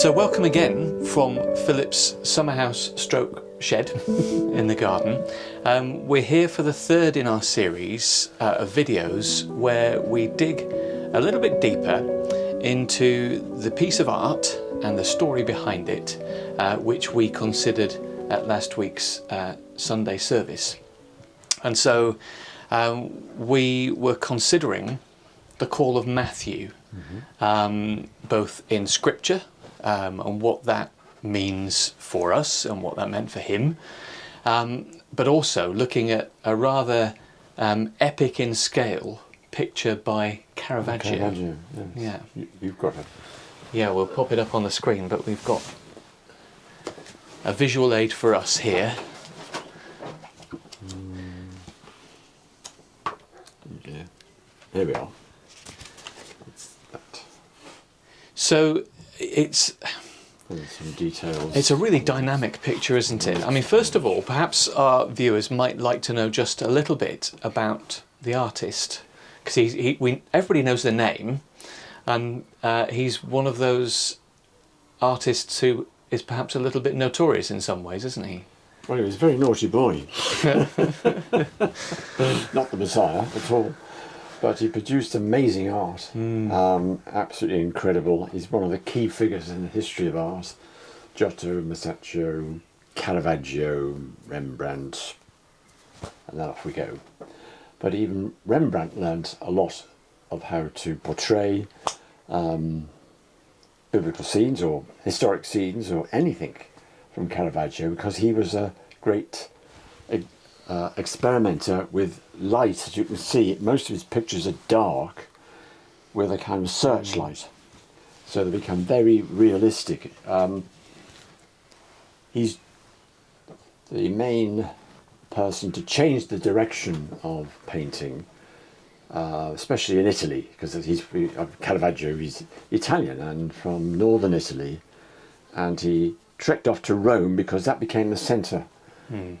So welcome again from Philip's summerhouse stroke shed in the garden. We're here for the third in our series of videos where we dig a little bit deeper into the piece of art and the story behind it, which we considered at last week's Sunday service. And so we were considering the call of Matthew, both in scripture and what that means for us and what that meant for him, but also looking at a rather epic in scale picture by Caravaggio. Caravaggio, yes. Yeah. You've got it. Yeah, we'll pop it up on the screen, but we've got a visual aid for us here. Yeah. Here we are. It's that. So it's some details. It's a really dynamic picture, isn't it? I mean, first of all, perhaps our viewers might like to know just a little bit about the artist, because everybody knows the name, and he's one of those artists who is perhaps a little bit notorious in some ways, isn't he? Well, he was a very naughty boy. Not the Messiah at all. But he produced amazing art, absolutely incredible. He's one of the key figures in the history of art. Giotto, Masaccio, Caravaggio, Rembrandt, and then off we go. But even Rembrandt learnt a lot of how to portray biblical scenes or historic scenes or anything from Caravaggio, because he was a great experimenter with light. As you can see, most of his pictures are dark with a kind of searchlight, so they become very realistic. He's the main person to change the direction of painting, especially in Italy, because Caravaggio, he's Italian and from northern Italy, and he trekked off to Rome because that became the centre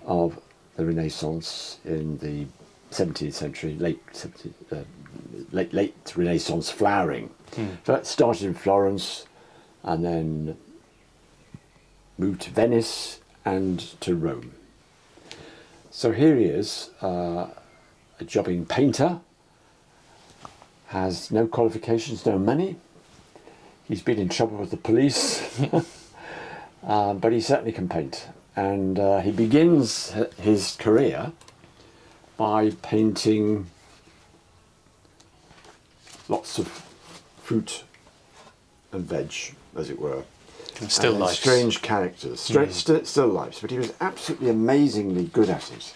of the Renaissance in the 17th century, late Renaissance flowering. So it started in Florence and then moved to Venice and to Rome. So here he is, a jobbing painter, has no qualifications, no money. He's been in trouble with the police, but he certainly can paint. And he begins his career by painting lots of fruit and veg, as it were. Still lifes. Strange characters, still lifes, but he was absolutely amazingly good at it.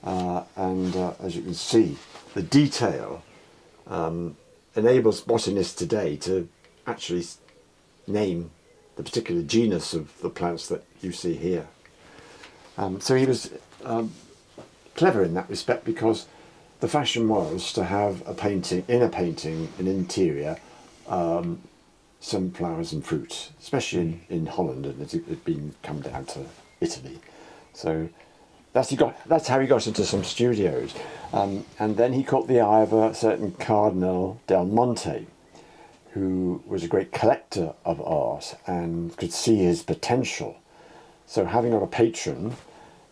And as you can see, the detail enables botanists today to actually name the particular genus of the plants that you see here. So he was clever in that respect, because the fashion was to have an interior, some flowers and fruit, especially in Holland, and it had come down to Italy. So that's how he got into some studios. And then he caught the eye of a certain Cardinal del Monte, who was a great collector of art and could see his potential. So having got a patron,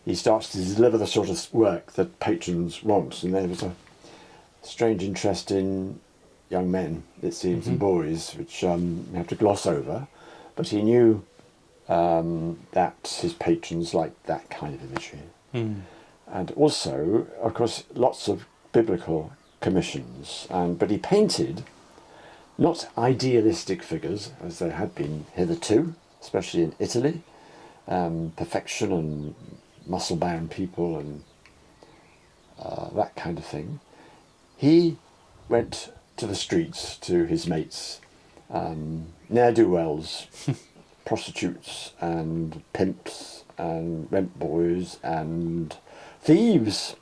he starts to deliver the sort of work that patrons want. And there was a strange interest in young men, it seems, and boys, which you have to gloss over. But he knew that his patrons liked that kind of imagery. And also, of course, lots of biblical commissions. But he painted not idealistic figures, as there had been hitherto, especially in Italy, perfection and muscle-bound people and that kind of thing. He went to the streets, to his mates, ne'er-do-wells, prostitutes and pimps and rent boys and thieves.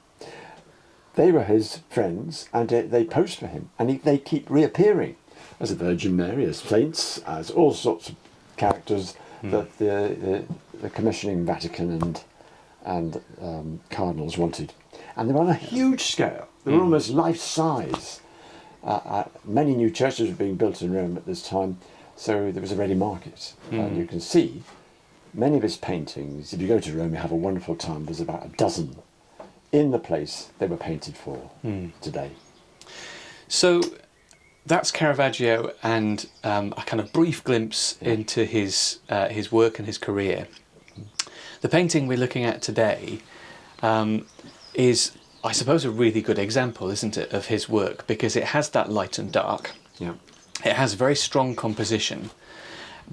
They were his friends, and they posed for him, and they keep reappearing as the Virgin Mary, as saints, as all sorts of characters that the commissioning Vatican and cardinals wanted. And they were on a huge scale. They were almost life-size. Many new churches were being built in Rome at this time, So there was a ready market. And you can see many of his paintings, if you go to Rome, you have a wonderful time. There's about a dozen in the place they were painted for today. So that's Caravaggio, and a kind of brief glimpse into his work and his career. The painting we're looking at today is, I suppose, a really good example, isn't it, of his work, because it has that light and dark. Yeah. It has very strong composition,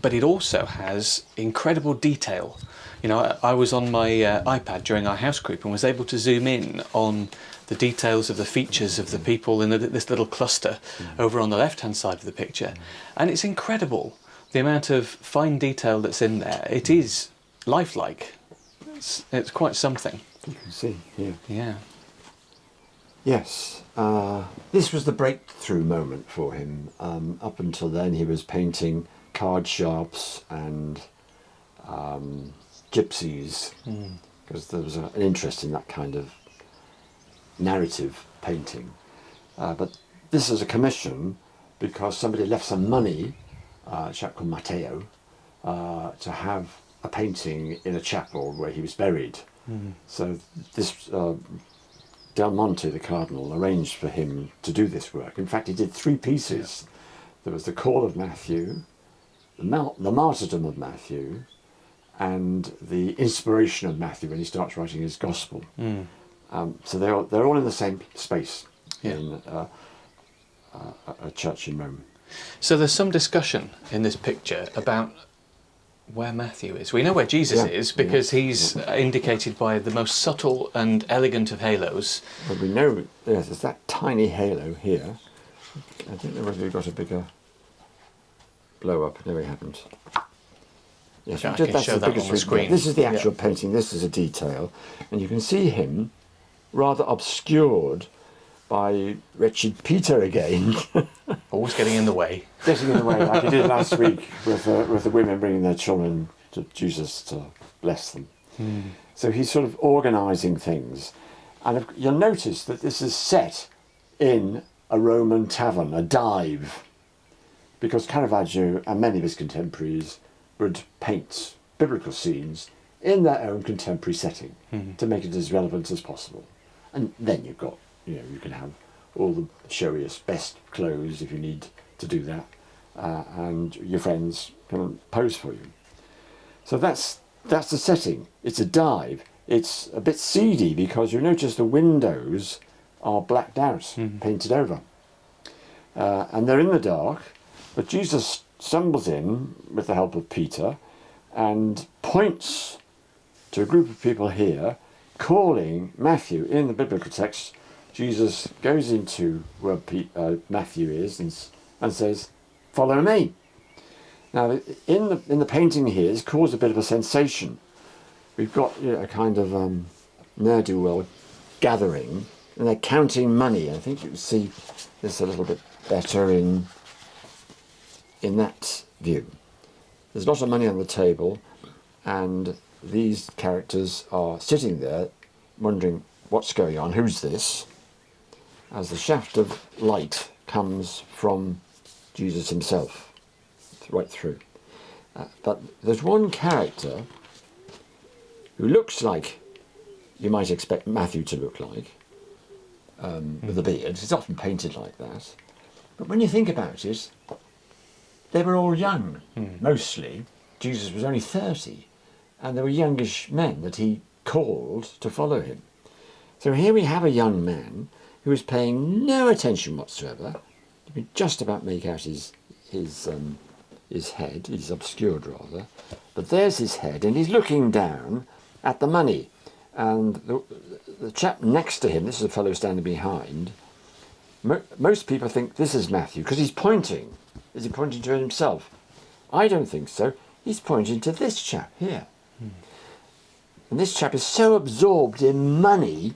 but it also has incredible detail. You know, I was on my iPad during our house group and was able to zoom in on the details of the features of the people in this little cluster over on the left-hand side of the picture. And it's incredible, the amount of fine detail that's in there. It is lifelike. It's quite something. You can see here. Yeah. Yes, this was the breakthrough moment for him. Up until then he was painting card sharps and gypsies, because there was an interest in that kind of narrative painting. But this is a commission because somebody left some money, a chap called Matteo, to have a painting in a chapel where he was buried. So this Del Monte, the cardinal, arranged for him to do this work. In fact, he did 3 pieces. There was the Call of Matthew, the Martyrdom of Matthew, and the Inspiration of Matthew when he starts writing his Gospel. So they're all in the same space in a church in Rome. So there's some discussion in this picture about where Matthew is. We know where Jesus is because he's indicated by the most subtle and elegant of halos. But we know there's that tiny halo here. I don't know whether we've got a bigger blow up. No, we haven't. Yes, I can show that on the screen. This is the actual painting. This is a detail, and you can see him rather obscured by wretched Peter again. Always getting in the way. Getting in the way, like he did last week with the women bringing their children to Jesus to bless them. So he's sort of organising things. And you'll notice that this is set in a Roman tavern, a dive, because Caravaggio and many of his contemporaries would paint biblical scenes in their own contemporary setting to make it as relevant as possible. And then you've got, you can have all the showiest, best clothes if you need to do that, and your friends can pose for you. So that's the setting. It's a dive. It's a bit seedy because you notice the windows are blacked out, painted over, and they're in the dark. But Jesus stumbles in with the help of Peter and points to a group of people here, calling Matthew. In the biblical text, Jesus goes into where Matthew is and says, "Follow me." Now, in the painting here, it's caused a bit of a sensation. We've got a kind of ne'er-do-well gathering, and they're counting money. I think you can see this a little bit better in that view. There's a lot of money on the table, and these characters are sitting there wondering what's going on, who's this, as the shaft of light comes from Jesus himself right through. But there's one character who looks like you might expect Matthew to look like, with a beard. It's often painted like that. But when you think about it, they were all young, mostly. Jesus was only 30, and they were youngish men that he called to follow him. So here we have a young man who is paying no attention whatsoever. You can just about make out his head. He's obscured rather, but there's his head, and he's looking down at the money. And the chap next to him, this is a fellow standing behind. Most people think this is Matthew because he's pointing. Is he pointing to himself? I don't think so. He's pointing to this chap here. And this chap is so absorbed in money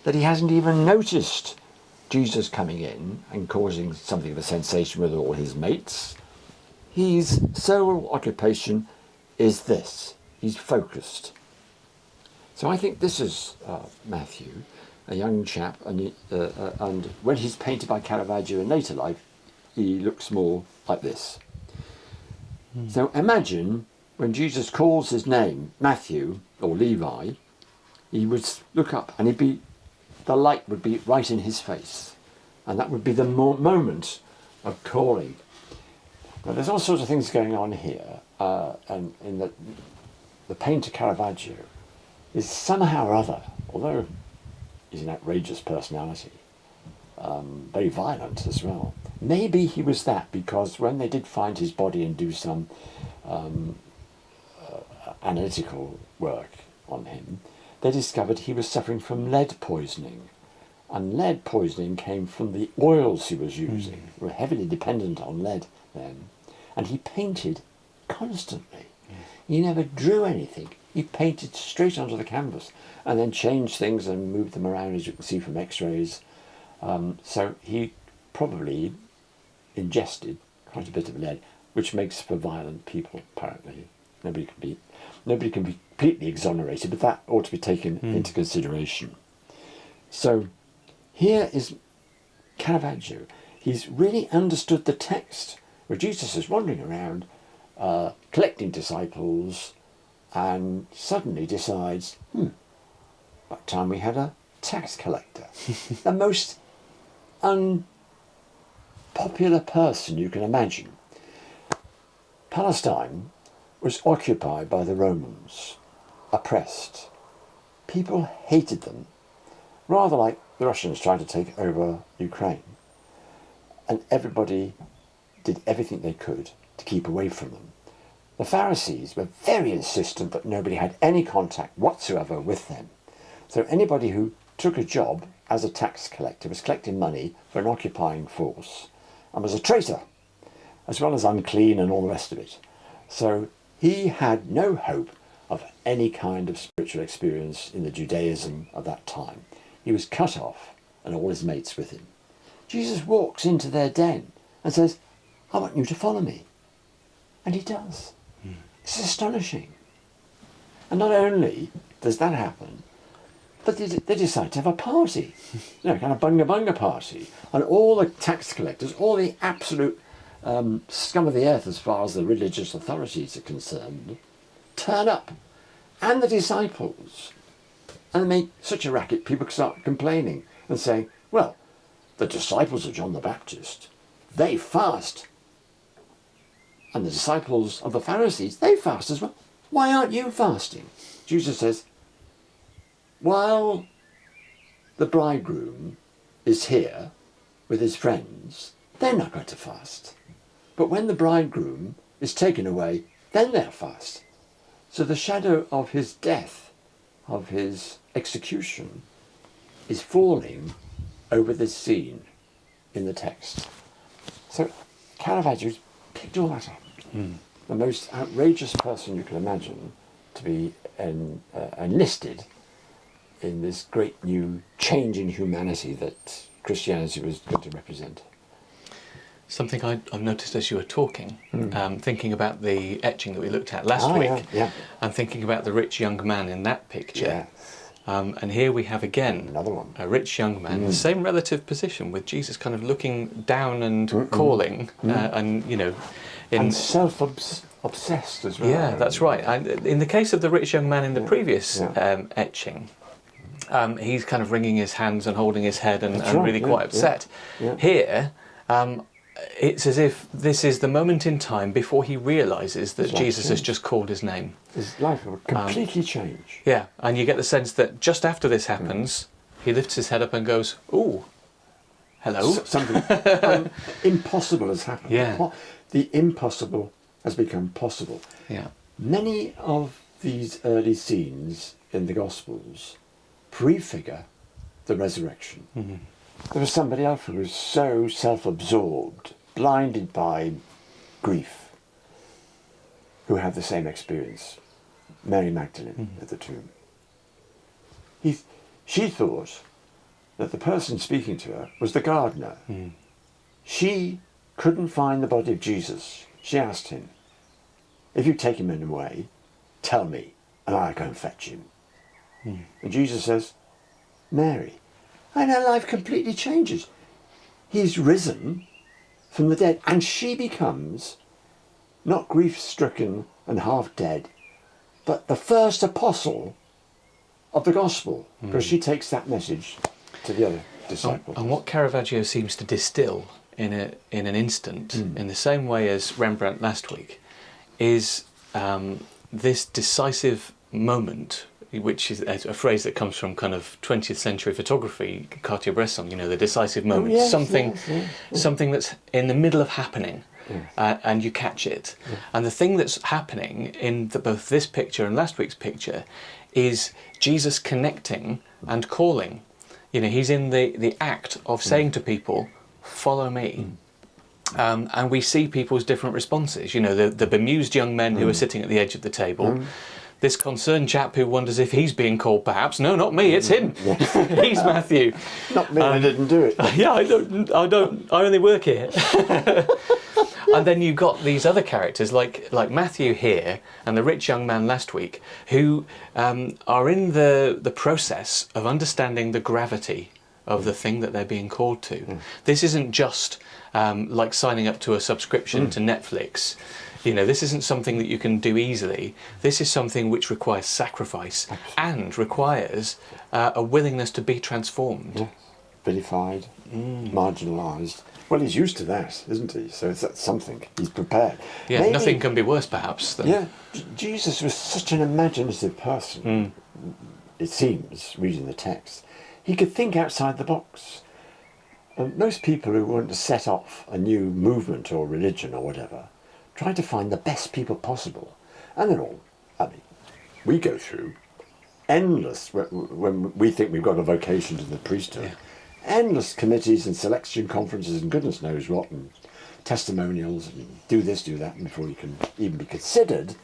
that he hasn't even noticed Jesus coming in and causing something of a sensation with all his mates. His sole occupation is this. He's focused. So I think this is Matthew, a young chap, and when he's painted by Caravaggio in later life, he looks more like this. So imagine when Jesus calls his name, Matthew or Levi, he would look up and the light would be right in his face. And that would be the moment of calling. Now there's all sorts of things going on here. And in the painter Caravaggio is somehow or other, although he's an outrageous personality, very violent as well. Maybe he was that because when they did find his body and do some analytical work on him, they discovered he was suffering from lead poisoning. And lead poisoning came from the oils he was using. We were heavily dependent on lead then. And he painted constantly. He never drew anything. He painted straight onto the canvas and then changed things and moved them around, as you can see from x-rays. So he probably ingested quite a bit of lead, which makes for violent people, apparently. Nobody can be completely exonerated, but that ought to be taken into consideration. So here is Caravaggio. He's really understood the text, where Jesus is wandering around, collecting disciples, and suddenly decides, about time we had a tax collector. The most unpopular person you can imagine. Palestine was occupied by the Romans, oppressed. People hated them, rather like the Russians trying to take over Ukraine. And everybody did everything they could to keep away from them. The Pharisees were very insistent that nobody had any contact whatsoever with them. So anybody who took a job as a tax collector was collecting money for an occupying force and was a traitor, as well as unclean and all the rest of it. So he had no hope of any kind of spiritual experience in the Judaism of that time. He was cut off and all his mates with him. Jesus walks into their den and says, I want you to follow me. And he does. It's astonishing. And not only does that happen, but they decide to have a party, kind of bunga party. And all the tax collectors, all the absolute scum of the earth as far as the religious authorities are concerned, turn up. And the disciples. And they make such a racket, people start complaining and saying, well, the disciples of John the Baptist, they fast. And the disciples of the Pharisees, they fast as well. Why aren't you fasting? Jesus says, while the bridegroom is here with his friends, they're not going to fast. But when the bridegroom is taken away, then they'll fast. So the shadow of his death, of his execution, is falling over this scene in the text. So Caravaggios picked all that up. The most outrageous person you can imagine to be enlisted in this great new change in humanity that Christianity was going to represent. Something I've noticed as you were talking, thinking about the etching that we looked at last week, and thinking about the rich young man in that picture. And here we have again another one, a rich young man, the same relative position, with Jesus kind of looking down and calling, and and self-obsessed as well. Yeah, that's right. And in the case of the rich young man in the previous etching, he's kind of wringing his hands and holding his head and really quite upset. Here, it's as if this is the moment in time before he realises that Jesus has just called his name. His life will completely change. Yeah, and you get the sense that just after this happens, he lifts his head up and goes, "Ooh, hello." Something impossible has happened. Yeah. The impossible has become possible. Yeah. Many of these early scenes in the Gospels prefigure the resurrection. There was somebody else who was so self-absorbed, blinded by grief, who had the same experience. Mary Magdalene at the tomb. She thought that the person speaking to her was the gardener. She couldn't find the body of Jesus. She asked him, if you take him away, tell me, and I'll go and fetch him. And Jesus says, Mary. And her life completely changes. He's risen from the dead, and she becomes not grief-stricken and half dead, but the first apostle of the gospel, because she takes that message to the other disciples. And what Caravaggio seems to distill in an instant, in the same way as Rembrandt last week, is this decisive moment, which is a phrase that comes from kind of 20th century photography, Cartier-Bresson, you know, the decisive moment, yes, something that's in the middle of happening, and you catch it. Yeah. And the thing that's happening in both this picture and last week's picture is Jesus connecting and calling. You know, he's in the act of saying to people, follow me. And we see people's different responses. You know, the bemused young men who are sitting at the edge of the table. This concerned chap who wonders if he's being called, perhaps. No, not me, it's him. He's Matthew. Not me, I didn't do it. Yeah, I only work here. And then you've got these other characters like Matthew here and the rich young man last week, who are in the process of understanding the gravity of the thing that they're being called to. This isn't just like signing up to a subscription to Netflix. You know, this isn't something that you can do easily. This is something which requires sacrifice and requires a willingness to be transformed. Yeah. Vilified, marginalised. Well, he's used to that, isn't he? So that's something. He's prepared. Yeah, Maybe, nothing can be worse, perhaps. Than... Yeah, Jesus was such an imaginative person, it seems, reading the text. He could think outside the box. And most people who want to set off a new movement or religion or whatever try to find the best people possible. And they're all, I mean, we go through endless, when we think we've got a vocation to the priesthood, endless committees and selection conferences and goodness knows what, and testimonials, and do this, do that, and before you can even be considered,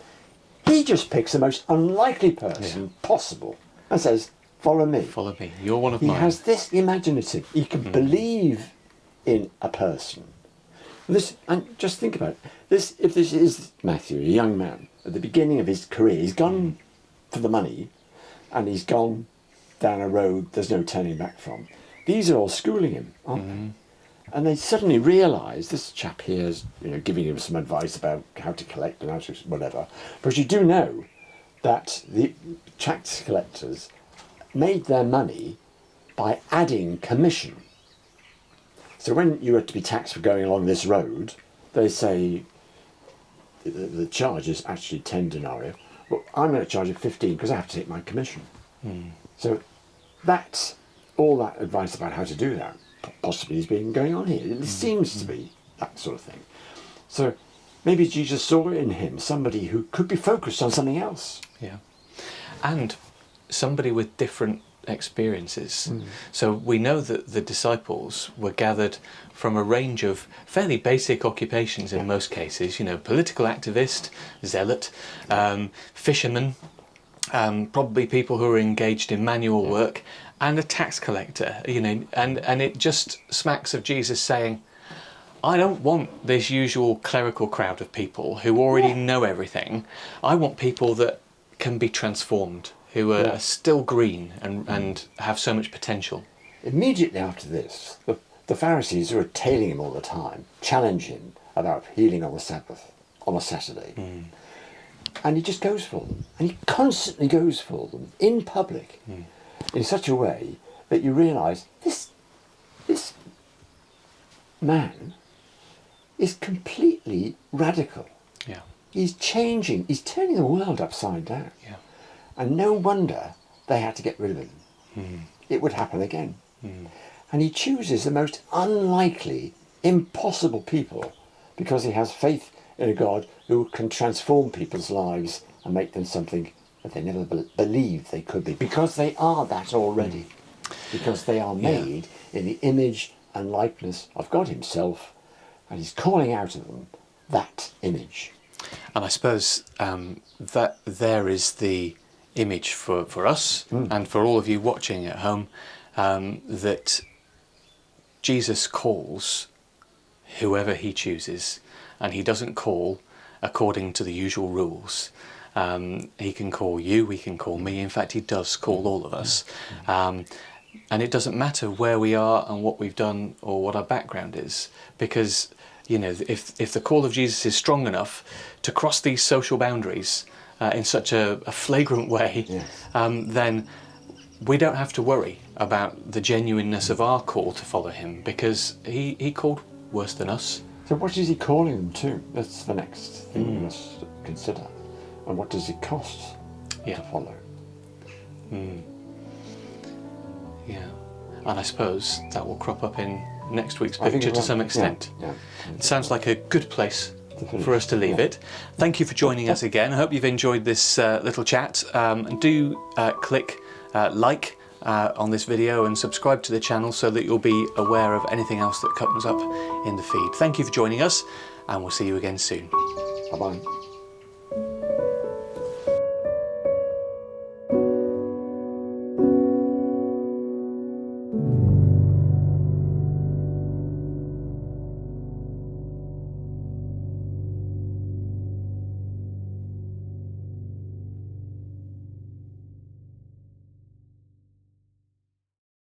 he just picks the most unlikely person possible and says, follow me. Follow me. You're one of mine. He has this imaginative. He can believe in a person. This, and just think about it. This, if this is Matthew, a young man, at the beginning of his career, he's gone for the money, and he's gone down a road there's no turning back from. These are all schooling him, aren't they? And they suddenly realise this chap here is, you know, giving him some advice about how to collect and how to whatever. But you do know that the tax collectors made their money by adding commission. So when you were to be taxed for going along this road, they say the charge is actually 10 denarii. Well, I'm going to charge you 15 because I have to take my commission. So that's all that advice about how to do that possibly is being going on here. It seems to be that sort of thing. So maybe Jesus saw in him somebody who could be focused on something else. Yeah. And somebody with different experiences. So we know that the disciples were gathered from a range of fairly basic occupations in most cases, you know, political activist, zealot, fisherman, probably people who are engaged in manual work, and a tax collector, you know, and it just smacks of Jesus saying, I don't want this usual clerical crowd of people who already know everything. I want people that can be transformed, who are still green and have so much potential. Immediately after this, the Pharisees, who are tailing him all the time, challenge him about healing on the Sabbath, on a Saturday. And he just goes for them. And he constantly goes for them in public in such a way that you realise this man is completely radical. Yeah. He's changing, he's turning the world upside down. Yeah. And no wonder they had to get rid of him. It would happen again. And he chooses the most unlikely, impossible people because he has faith in a God who can transform people's lives and make them something that they never believed they could be, because they are that already. Because they are made in the image and likeness of God himself, and he's calling out of them that image. And I suppose that there is the image for us and for all of you watching at home, that Jesus calls whoever he chooses, and he doesn't call according to the usual rules. He can call you, he can call me, in fact he does call all of us. And it doesn't matter where we are and what we've done or what our background is, because you know, if the call of Jesus is strong enough to cross these social boundaries in such a flagrant way, Yes. then we don't have to worry about the genuineness of our call to follow him, because he called worse than us. So what is he calling them to? That's the next thing we must consider. And what does it cost to follow? Yeah, and I suppose that will crop up in next week's I think picture it to will. some extent. Yeah. It sounds like a good place finish. for us to leave Yeah. it. Thank you for joining us again. I hope you've enjoyed this little chat. And do click like on this video and subscribe to the channel so that you'll be aware of anything else that comes up in the feed. Thank you for joining us, and we'll see you again soon. Bye-bye.